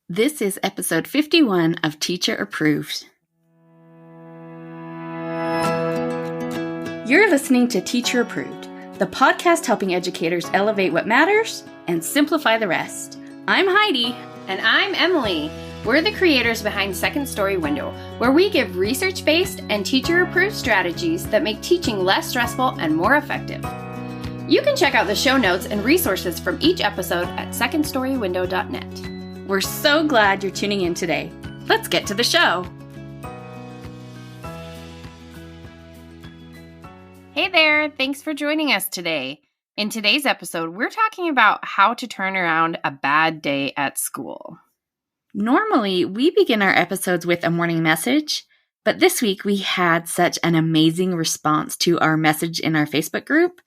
This is episode 51 of Teacher Approved. You're listening to Teacher Approved, the podcast helping educators elevate what matters and simplify the rest. I'm Heidi. And I'm Emily. We're the creators behind Second Story Window, where we give research-based and teacher-approved strategies that make teaching less stressful and more effective. You can check out the show notes and resources from each episode at secondstorywindow.net. We're so glad you're tuning in today. Let's get to the show. Hey there, thanks for joining us today. In today's episode, we're talking about how to turn around a bad day at school. Normally, we begin our episodes with a morning message, but this week we had such an amazing response to our message in our Facebook group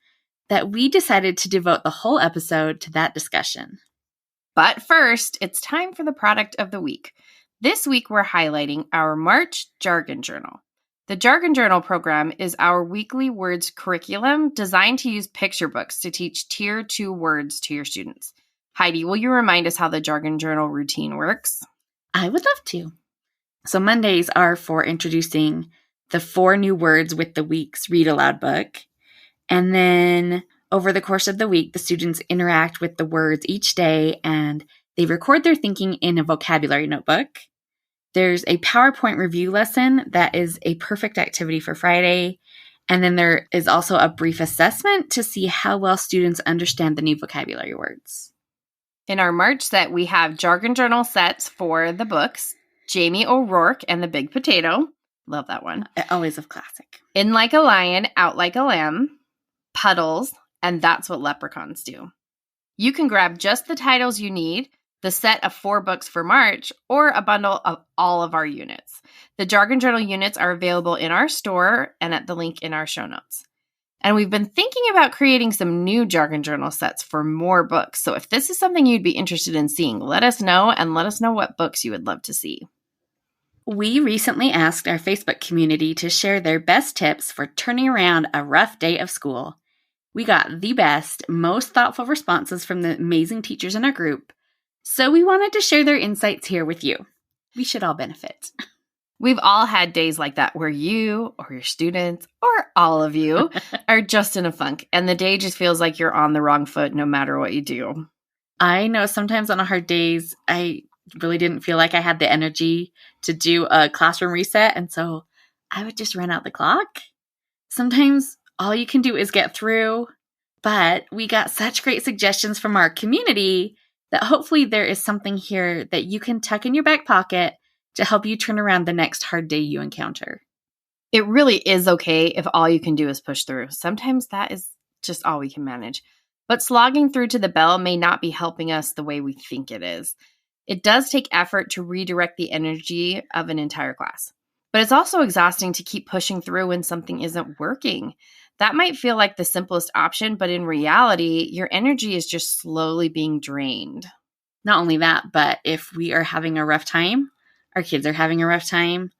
that we decided to devote the whole episode to that discussion. But first, it's time for the product of the week. This week, we're highlighting our March Jargon Journal. The Jargon Journal program is our weekly words curriculum designed to use picture books to teach Tier 2 words to your students. Heidi, will you remind us how the Jargon Journal routine works? I would love to. So Mondays are for introducing the 4 new words with the week's Read Aloud book. And then over the course of the week, the students interact with the words each day and they record their thinking in a vocabulary notebook. There's a PowerPoint review lesson that is a perfect activity for Friday. And then there is also a brief assessment to see how well students understand the new vocabulary words. In our March set, we have Jargon Journal sets for the books, Jamie O'Rourke and the Big Potato. Love that one. Always a classic. In Like a Lion, Out Like a Lamb, Puddles, and That's What Leprechauns Do. You can grab just the titles you need, the set of 4 books for March, or a bundle of all of our units. The Jargon Journal units are available in our store and at the link in our show notes. And we've been thinking about creating some new Jargon Journal sets for more books. So if this is something you'd be interested in seeing, let us know and let us know what books you would love to see. We recently asked our Facebook community to share their best tips for turning around a rough day of school. We got the best, most thoughtful responses from the amazing teachers in our group, so we wanted to share their insights here with you. We should all benefit. We've all had days like that where you or your students or all of you are just in a funk and the day just feels like you're on the wrong foot no matter what you do. I know sometimes on hard days, I really didn't feel like I had the energy to do a classroom reset, and so I would just run out the clock. Sometimes all you can do is get through, but we got such great suggestions from our community that hopefully there is something here that you can tuck in your back pocket to help you turn around the next hard day you encounter. It really is okay if all you can do is push through. Sometimes that is just all we can manage. But slogging through to the bell may not be helping us the way we think it is. It does take effort to redirect the energy of an entire class. But it's also exhausting to keep pushing through when something isn't working. That might feel like the simplest option, but in reality, your energy is just slowly being drained. Not only that, but if we are having a rough time, our kids are having a rough time,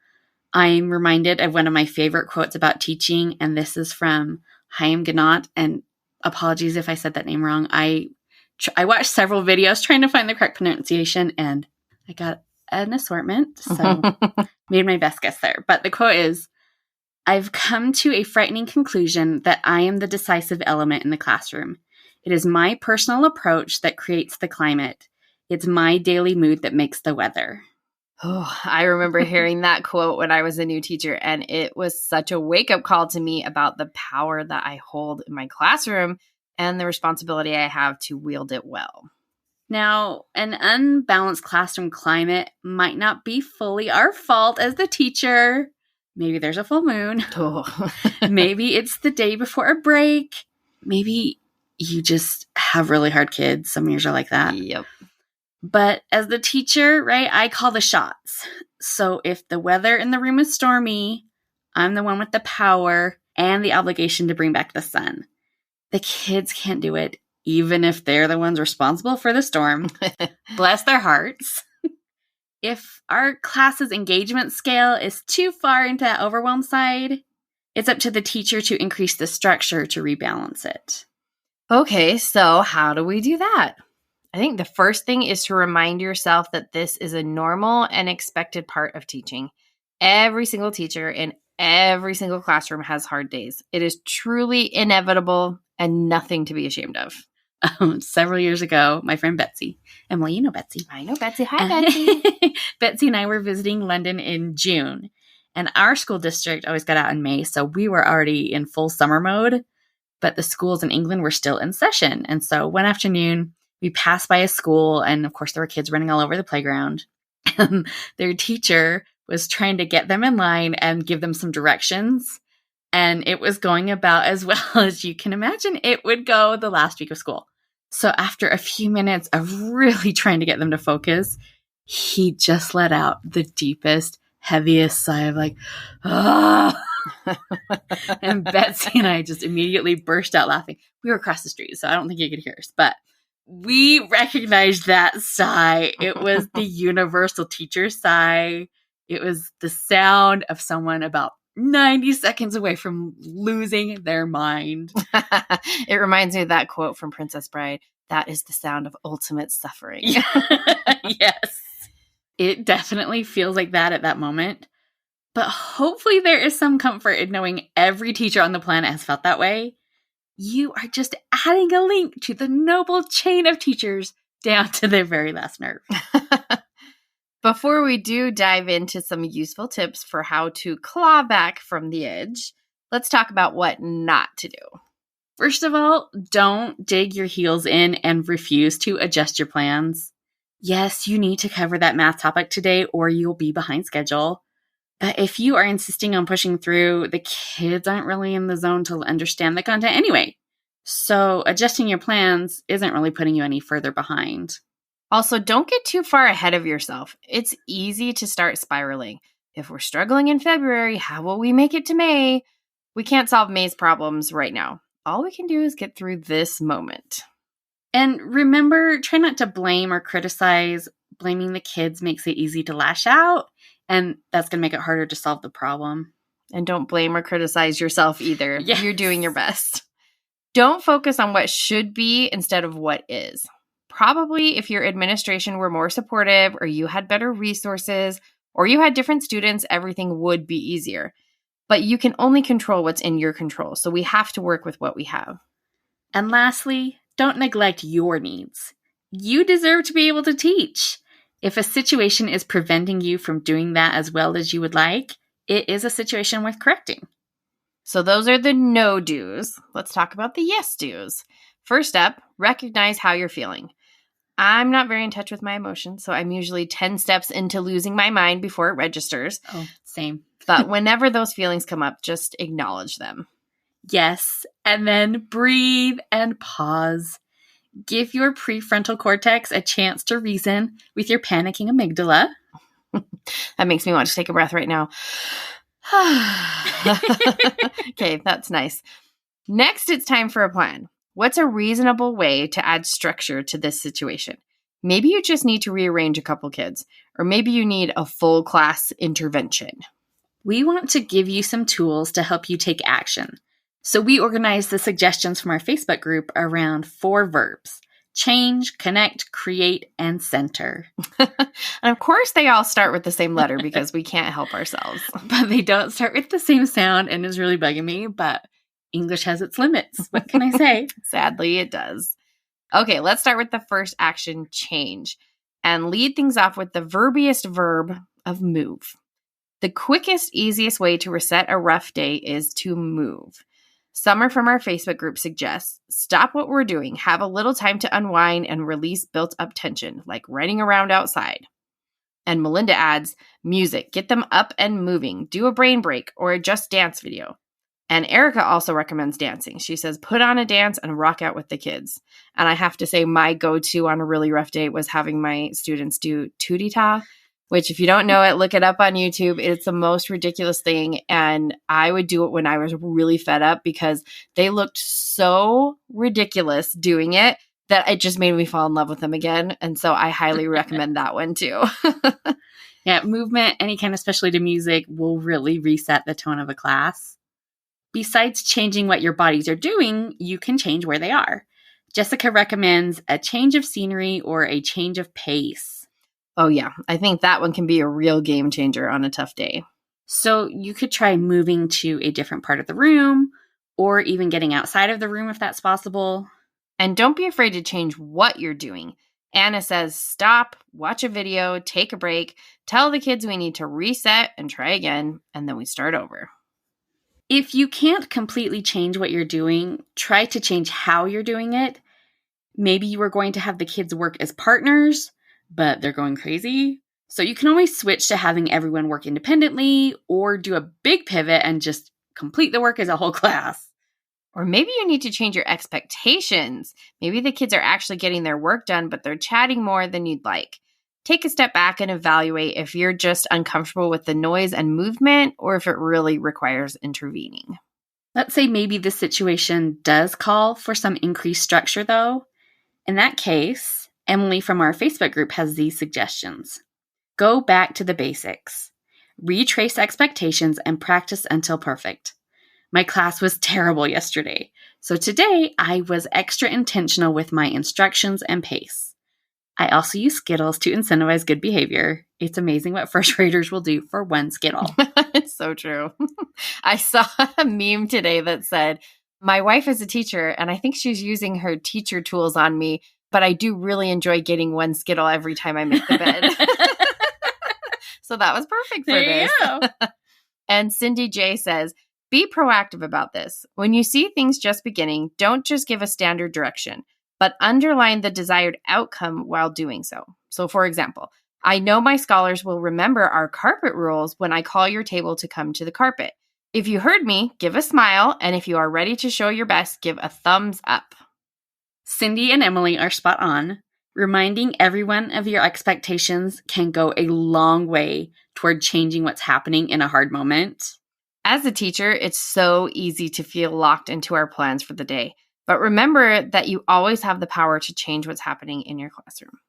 I'm reminded of one of my favorite quotes about teaching, and this is from Chaim Ginott, and apologies if I said that name wrong. I watched several videos trying to find the correct pronunciation, and I got an assortment, so made my best guess there. But the quote is, "I've come to a frightening conclusion that I am the decisive element in the classroom. It is my personal approach that creates the climate. It's my daily mood that makes the weather." Oh, I remember hearing that quote when I was a new teacher, and it was such a wake-up call to me about the power that I hold in my classroom and the responsibility I have to wield it well. Now, an unbalanced classroom climate might not be fully our fault as the teacher. Maybe there's a full moon. Oh. Maybe it's the day before a break. Maybe you just have really hard kids. Some years are like that. Yep. But as the teacher, right, I call the shots. So if the weather in the room is stormy, I'm the one with the power and the obligation to bring back the sun. The kids can't do it, even if they're the ones responsible for the storm. Bless their hearts. If our class's engagement scale is too far into that overwhelm side, it's up to the teacher to increase the structure to rebalance it. Okay, so how do we do that? I think the first thing is to remind yourself that this is a normal and expected part of teaching. Every single teacher in every single classroom has hard days. It is truly inevitable and nothing to be ashamed of. Several years ago, my friend Betsy, Emily, you know Betsy. I know Betsy. Hi, Betsy. Betsy and I were visiting London in June, and our school district always got out in May, so we were already in full summer mode, but the schools in England were still in session. And so one afternoon, we passed by a school, and of course, there were kids running all over the playground. Their teacher was trying to get them in line and give them some directions. And it was going about as well as you can imagine it would go the last week of school. So after a few minutes of really trying to get them to focus, he just let out the deepest, heaviest sigh of like, ah. And Betsy and I just immediately burst out laughing. We were across the street, so I don't think you could hear us, but we recognized that sigh. It was the universal teacher sigh. It was the sound of someone about 90 seconds away from losing their mind. It reminds me of that quote from Princess Bride. That is the sound of ultimate suffering. Yes. It definitely feels like that at that moment. But hopefully there is some comfort in knowing every teacher on the planet has felt that way. You are just adding a link to the noble chain of teachers down to their very last nerve. Before we do dive into some useful tips for how to claw back from the edge, let's talk about what not to do. First of all, don't dig your heels in and refuse to adjust your plans. Yes, you need to cover that math topic today or you'll be behind schedule. But if you are insisting on pushing through, the kids aren't really in the zone to understand the content anyway. So adjusting your plans isn't really putting you any further behind. Also, don't get too far ahead of yourself. It's easy to start spiraling. If we're struggling in February, how will we make it to May? We can't solve May's problems right now. All we can do is get through this moment. And remember, try not to blame or criticize. Blaming the kids makes it easy to lash out, and that's going to make it harder to solve the problem. And don't blame or criticize yourself either. Yes. You're doing your best. Don't focus on what should be instead of what is. Probably if your administration were more supportive or you had better resources or you had different students, everything would be easier. But you can only control what's in your control, so we have to work with what we have. And lastly, don't neglect your needs. You deserve to be able to teach. If a situation is preventing you from doing that as well as you would like, it is a situation worth correcting. So those are the no-dos. Let's talk about the yes-dos. First up, recognize how you're feeling. I'm not very in touch with my emotions, so I'm usually 10 steps into losing my mind before it registers. Oh, same. But whenever those feelings come up, just acknowledge them. Yes, and then breathe and pause. Give your prefrontal cortex a chance to reason with your panicking amygdala. That makes me want to take a breath right now. Okay, that's nice. Next, it's time for a plan. What's a reasonable way to add structure to this situation? Maybe you just need to rearrange a couple kids, or maybe you need a full class intervention. We want to give you some tools to help you take action. So we organized the suggestions from our Facebook group around 4 verbs: change, connect, create, and center. And of course, they all start with the same letter because we can't help ourselves. But they don't start with the same sound and is really bugging me, but English has its limits. What can I say? Sadly, it does. Okay, let's start with the first action, change, and lead things off with the verbiest verb of move. The quickest, easiest way to reset a rough day is to move. Summer from our Facebook group suggests, stop what we're doing, have a little time to unwind and release built-up tension, like running around outside. And Melinda adds, music, get them up and moving, do a brain break or a just dance video. And Erica also recommends dancing. She says, put on a dance and rock out with the kids. And I have to say, my go-to on a really rough day was having my students do Tootie-Ta, which if you don't know it, look it up on YouTube. It's the most ridiculous thing. And I would do it when I was really fed up because they looked so ridiculous doing it that it just made me fall in love with them again. And so I highly recommend that one too. Yeah, movement, any kind, especially to music, will really reset the tone of a class. Besides changing what your bodies are doing, you can change where they are. Jessica recommends a change of scenery or a change of pace. Oh yeah, I think that one can be a real game changer on a tough day. So you could try moving to a different part of the room or even getting outside of the room if that's possible. And don't be afraid to change what you're doing. Anna says, stop, watch a video, take a break, tell the kids we need to reset and try again, and then we start over. If you can't completely change what you're doing, try to change how you're doing it. Maybe you are going to have the kids work as partners, but they're going crazy. So you can always switch to having everyone work independently or do a big pivot and just complete the work as a whole class. Or maybe you need to change your expectations. Maybe the kids are actually getting their work done, but they're chatting more than you'd like. Take a step back and evaluate if you're just uncomfortable with the noise and movement or if it really requires intervening. Let's say maybe this situation does call for some increased structure, though. In that case, Emily from our Facebook group has these suggestions. Go back to the basics. Retrace expectations and practice until perfect. My class was terrible yesterday, so today I was extra intentional with my instructions and pace. I also use Skittles to incentivize good behavior. It's amazing what first graders will do for one Skittle. It's so true. I saw a meme today that said, my wife is a teacher and I think she's using her teacher tools on me, but I do really enjoy getting one Skittle every time I make the bed. So that was perfect for this. There you go. And Cindy J says, be proactive about this. When you see things just beginning, don't just give a standard direction, but underline the desired outcome while doing so. So for example, I know my scholars will remember our carpet rules when I call your table to come to the carpet. If you heard me, give a smile, and if you are ready to show your best, give a thumbs up. Cindy and Emily are spot on. Reminding everyone of your expectations can go a long way toward changing what's happening in a hard moment. As a teacher, it's so easy to feel locked into our plans for the day. But remember that you always have the power to change what's happening in your classroom.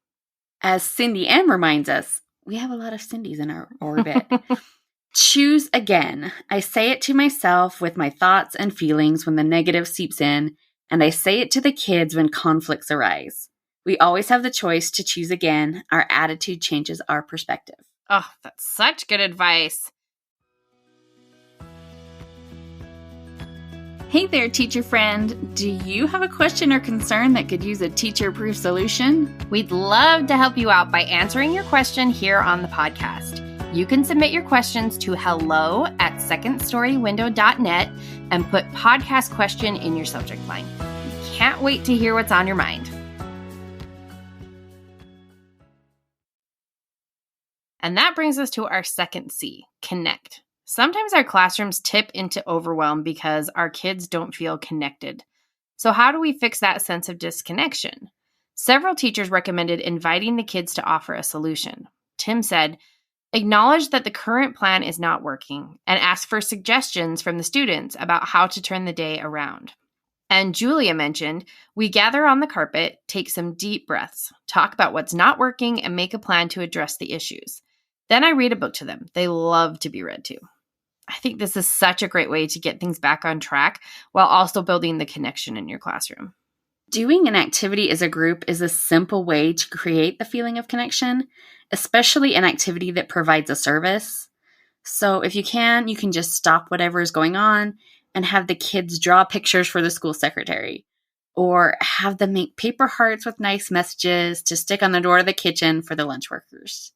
As Cindy M reminds us, we have a lot of Cindys in our orbit. Choose again. I say it to myself with my thoughts and feelings when the negative seeps in, and I say it to the kids when conflicts arise. We always have the choice to choose again. Our attitude changes our perspective. Oh, that's such good advice. Hey there, teacher friend. Do you have a question or concern that could use a teacher-proof solution? We'd love to help you out by answering your question here on the podcast. You can submit your questions to hello@secondstorywindow.net and put podcast question in your subject line. We can't wait to hear what's on your mind. And that brings us to our second C, connect. Sometimes our classrooms tip into overwhelm because our kids don't feel connected. So how do we fix that sense of disconnection? Several teachers recommended inviting the kids to offer a solution. Tim said, acknowledge that the current plan is not working and ask for suggestions from the students about how to turn the day around. And Julia mentioned, we gather on the carpet, take some deep breaths, talk about what's not working, and make a plan to address the issues. Then I read a book to them. They love to be read to. I think this is such a great way to get things back on track while also building the connection in your classroom. Doing an activity as a group is a simple way to create the feeling of connection, especially an activity that provides a service. So if you can just stop whatever is going on and have the kids draw pictures for the school secretary, or have them make paper hearts with nice messages to stick on the door of the kitchen for the lunch workers.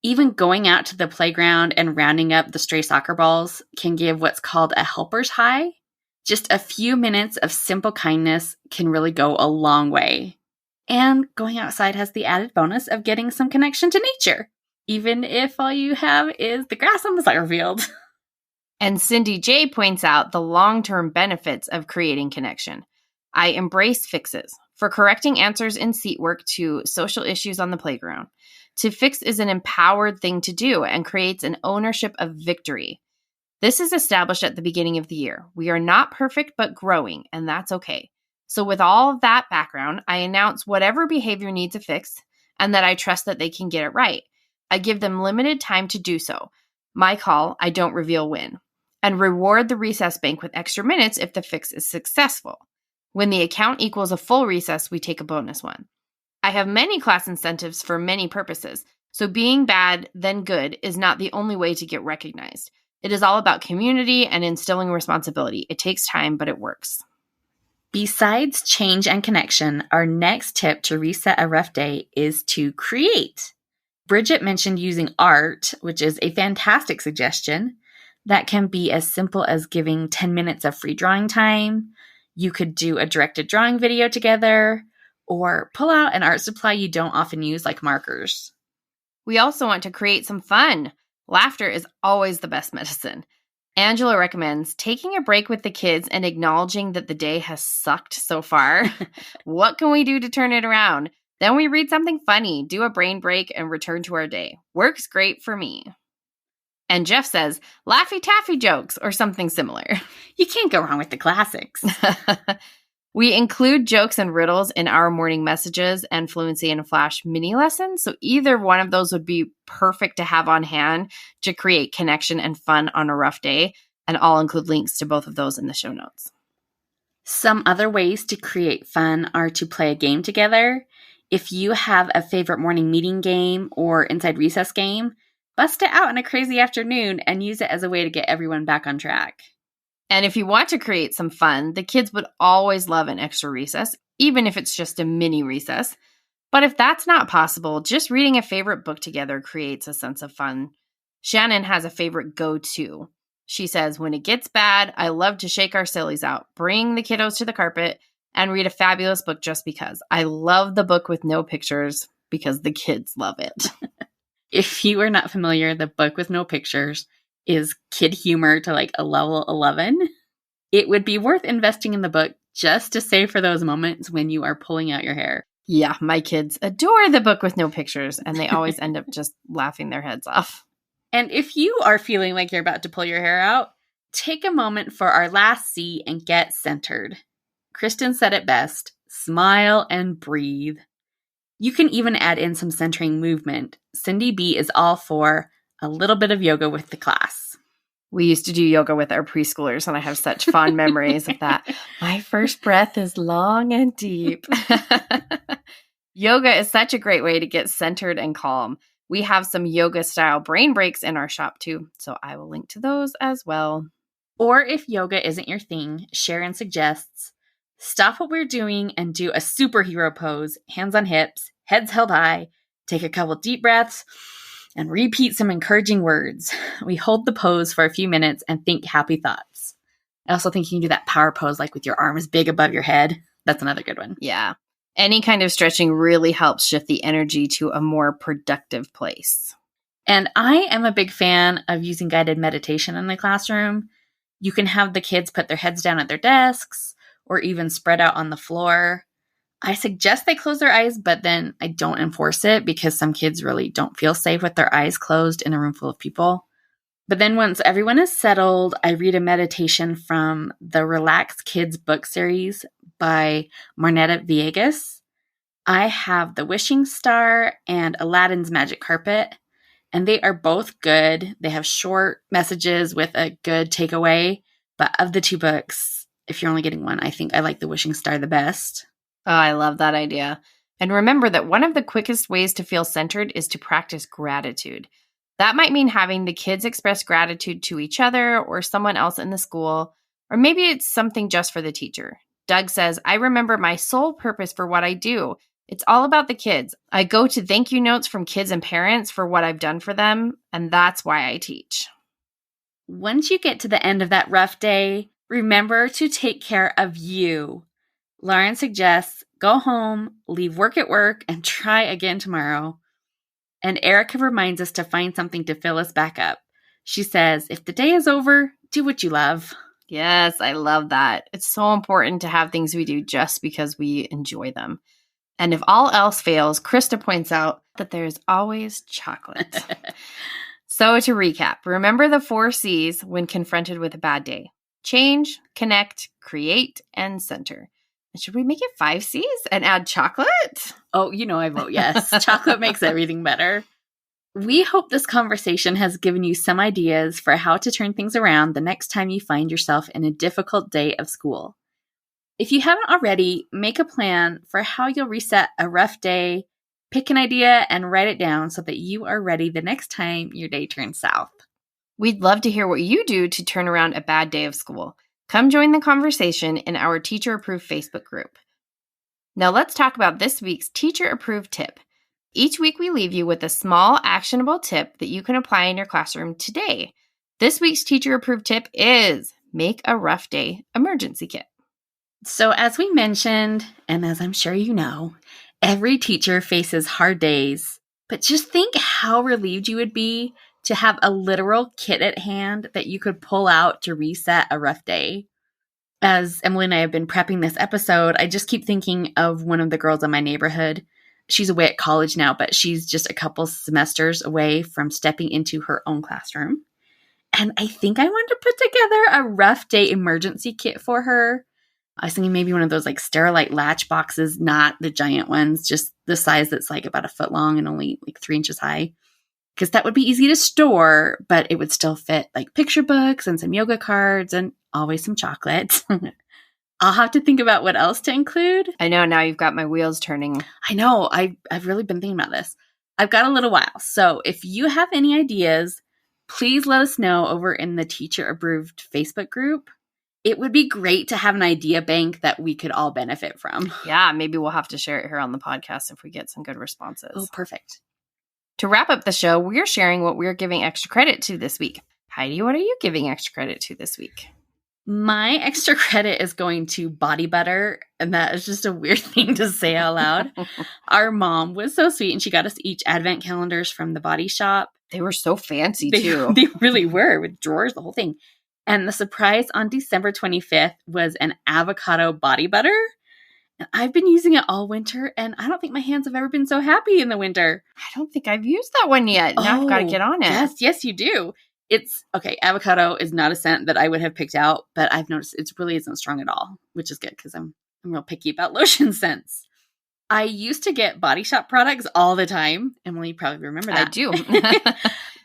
Even going out to the playground and rounding up the stray soccer balls can give what's called a helper's high. Just a few minutes of simple kindness can really go a long way. And going outside has the added bonus of getting some connection to nature, even if all you have is the grass on the soccer field. And Cindy J points out the long-term benefits of creating connection. I embrace fixes, for correcting answers in seat work to social issues on the playground. To fix is an empowered thing to do and creates an ownership of victory. This is established at the beginning of the year. We are not perfect, but growing, and that's okay. So with all of that background, I announce whatever behavior needs a fix and that I trust that they can get it right. I give them limited time to do so. My call, I don't reveal when. And reward the recess bank with extra minutes if the fix is successful. When the account equals a full recess, we take a bonus one. I have many class incentives for many purposes, so being bad, then good is not the only way to get recognized. It is all about community and instilling responsibility. It takes time, but it works. Besides change and connection, our next tip to reset a rough day is to create. Bridget mentioned using art, which is a fantastic suggestion. That can be as simple as giving 10 minutes of free drawing time. You could do a directed drawing video together, or pull out an art supply you don't often use, like markers. We also want to create some fun. Laughter is always the best medicine. Angela recommends taking a break with the kids and acknowledging that the day has sucked so far. What can we do to turn it around? Then we read something funny, do a brain break, and return to our day. Works great for me. And Jeff says, Laffy Taffy jokes or something similar. You can't go wrong with the classics. We include jokes and riddles in our morning messages and Fluency in a Flash mini lessons. So either one of those would be perfect to have on hand to create connection and fun on a rough day. And I'll include links to both of those in the show notes. Some other ways to create fun are to play a game together. If you have a favorite morning meeting game or inside recess game, bust it out in a crazy afternoon and use it as a way to get everyone back on track. And if you want to create some fun, the kids would always love an extra recess, even if it's just a mini recess. But if that's not possible, just reading a favorite book together creates a sense of fun. Shannon has a favorite go-to. She says, when it gets bad, I love to shake our sillies out, bring the kiddos to the carpet, and read a fabulous book just because. I love the book with no pictures because the kids love it. If you are not familiar, the book with no pictures is kid humor to like a level 11. It would be worth investing in the book just to save for those moments when you are pulling out your hair. Yeah, my kids adore the book with no pictures, and they always end up just laughing their heads off. And if you are feeling like you're about to pull your hair out, take a moment for our last C and get centered. Kristen said it best, smile and breathe. You can even add in some centering movement. Cindy B is all for a little bit of yoga with the class. We used to do yoga with our preschoolers, and I have such fond memories of that. My first breath is long and deep. Yoga is such a great way to get centered and calm. We have some yoga-style brain breaks in our shop too, so I will link to those as well. Or if yoga isn't your thing, Sharon suggests, stop what we're doing and do a superhero pose, hands on hips, heads held high, take a couple deep breaths, and repeat some encouraging words. We hold the pose for a few minutes and think happy thoughts. I also think you can do that power pose like with your arms big above your head. That's another good one. Yeah. Any kind of stretching really helps shift the energy to a more productive place. And I am a big fan of using guided meditation in the classroom. You can have the kids put their heads down at their desks or even spread out on the floor. I suggest they close their eyes, but then I don't enforce it because some kids really don't feel safe with their eyes closed in a room full of people. But then once everyone is settled, I read a meditation from the Relax Kids book series by Marnetta Villegas. I have The Wishing Star and Aladdin's Magic Carpet, and they are both good. They have short messages with a good takeaway. But of the two books, if you're only getting one, I think I like The Wishing Star the best. Oh, I love that idea. And remember that one of the quickest ways to feel centered is to practice gratitude. That might mean having the kids express gratitude to each other or someone else in the school, or maybe it's something just for the teacher. Doug says, I remember my sole purpose for what I do. It's all about the kids. I go to thank you notes from kids and parents for what I've done for them, and that's why I teach. Once you get to the end of that rough day, remember to take care of you. Lauren suggests go home, leave work at work, and try again tomorrow. And Erica reminds us to find something to fill us back up. She says, if the day is over, do what you love. Yes, I love that. It's so important to have things we do just because we enjoy them. And if all else fails, Krista points out that there's always chocolate. So to recap, remember the 4 C's when confronted with a bad day. Change, connect, create, and center. And should we make it 5 C's and add chocolate? Oh, I vote yes. Chocolate makes everything better. We hope this conversation has given you some ideas for how to turn things around the next time you find yourself in a difficult day of school. If you haven't already, make a plan for how you'll reset a rough day, pick an idea, and write it down so that you are ready the next time your day turns south. We'd love to hear what you do to turn around a bad day of school. Come join the conversation in our Teacher Approved Facebook group. Now let's talk about this week's Teacher Approved tip. Each week we leave you with a small, actionable tip that you can apply in your classroom today. This week's Teacher Approved tip is make a rough day emergency kit. So as we mentioned, and as I'm sure you know, every teacher faces hard days, but just think how relieved you would be to have a literal kit at hand that you could pull out to reset a rough day. As Emily and I have been prepping this episode, I just keep thinking of one of the girls in my neighborhood. She's away at college now, but she's just a couple semesters away from stepping into her own classroom. And I think I want to put together a rough day emergency kit for her. I was thinking maybe one of those like Sterilite latch boxes, not the giant ones, just the size that's like about a foot long and only like 3 inches high. Because that would be easy to store, but it would still fit like picture books and some yoga cards and always some chocolate. I'll have to think about what else to include. I know, now you've got my wheels turning. I know, I've really been thinking about this. I've got a little while. So if you have any ideas, please let us know over in the Teacher Approved Facebook group. It would be great to have an idea bank that we could all benefit from. Yeah, maybe we'll have to share it here on the podcast if we get some good responses. Oh, perfect. To wrap up the show, we're sharing what we're giving extra credit to this week. Heidi, what are you giving extra credit to this week? My extra credit is going to body butter, and that is just a weird thing to say out loud. Our mom was so sweet, and she got us each advent calendars from the Body Shop. They were so fancy, too. They really were, with drawers, the whole thing. And the surprise on December 25th was an avocado body butter. And I've been using it all winter, and I don't think my hands have ever been so happy in the winter. I don't think I've used that one yet. Now I've got to get on it. Yes, you do. It's, okay, avocado is not a scent that I would have picked out, but I've noticed it really isn't strong at all, which is good because I'm real picky about lotion scents. I used to get Body Shop products all the time. Emily, you probably remember that. I do.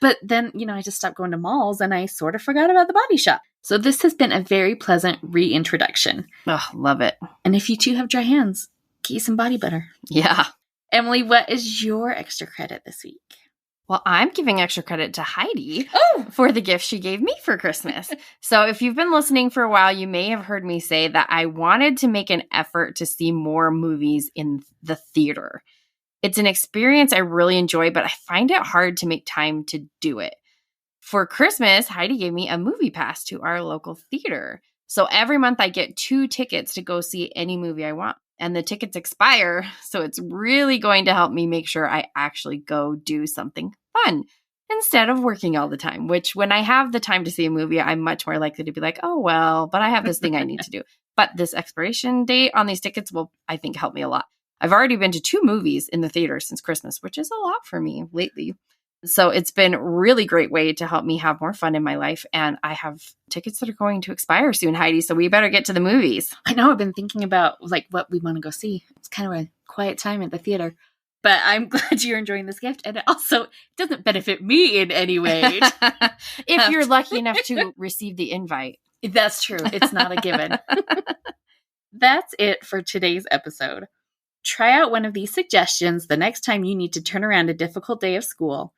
But then, I just stopped going to malls and I sort of forgot about the Body Shop. So this has been a very pleasant reintroduction. Oh, love it. And if you too have dry hands, get you some body butter. Yeah. Emily, what is your extra credit this week? Well, I'm giving extra credit to Heidi for the gift she gave me for Christmas. So if you've been listening for a while, you may have heard me say that I wanted to make an effort to see more movies in the theater. It's an experience I really enjoy, but I find it hard to make time to do it. For Christmas, Heidi gave me a movie pass to our local theater. So every month I get 2 tickets to go see any movie I want. And the tickets expire, so it's really going to help me make sure I actually go do something fun instead of working all the time, which when I have the time to see a movie, I'm much more likely to be like, oh, well, but I have this thing I need to do. But this expiration date on these tickets will, I think, help me a lot. I've already been to 2 movies in the theater since Christmas, which is a lot for me lately. So it's been a really great way to help me have more fun in my life. And I have tickets that are going to expire soon, Heidi, so we better get to the movies. I know, I've been thinking about what we want to go see. It's kind of a quiet time at the theater. But I'm glad you're enjoying this gift. And it also doesn't benefit me in any way. If you're lucky enough to receive the invite. That's true. It's not a given. That's it for today's episode. Try out one of these suggestions the next time you need to turn around a difficult day of school.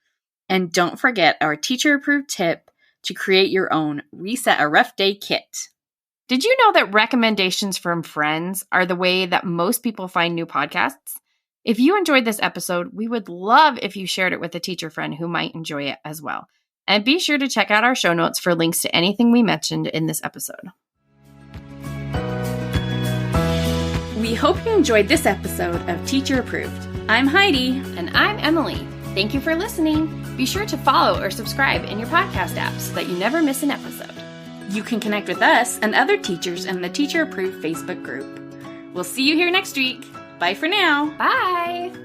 And don't forget our teacher-approved tip to create your own Reset a Rough Day kit. Did you know that recommendations from friends are the way that most people find new podcasts? If you enjoyed this episode, we would love if you shared it with a teacher friend who might enjoy it as well. And be sure to check out our show notes for links to anything we mentioned in this episode. We hope you enjoyed this episode of Teacher Approved. I'm Heidi. And I'm Emily. Thank you for listening. Be sure to follow or subscribe in your podcast app so that you never miss an episode. You can connect with us and other teachers in the Teacher Approved Facebook group. We'll see you here next week. Bye for now. Bye.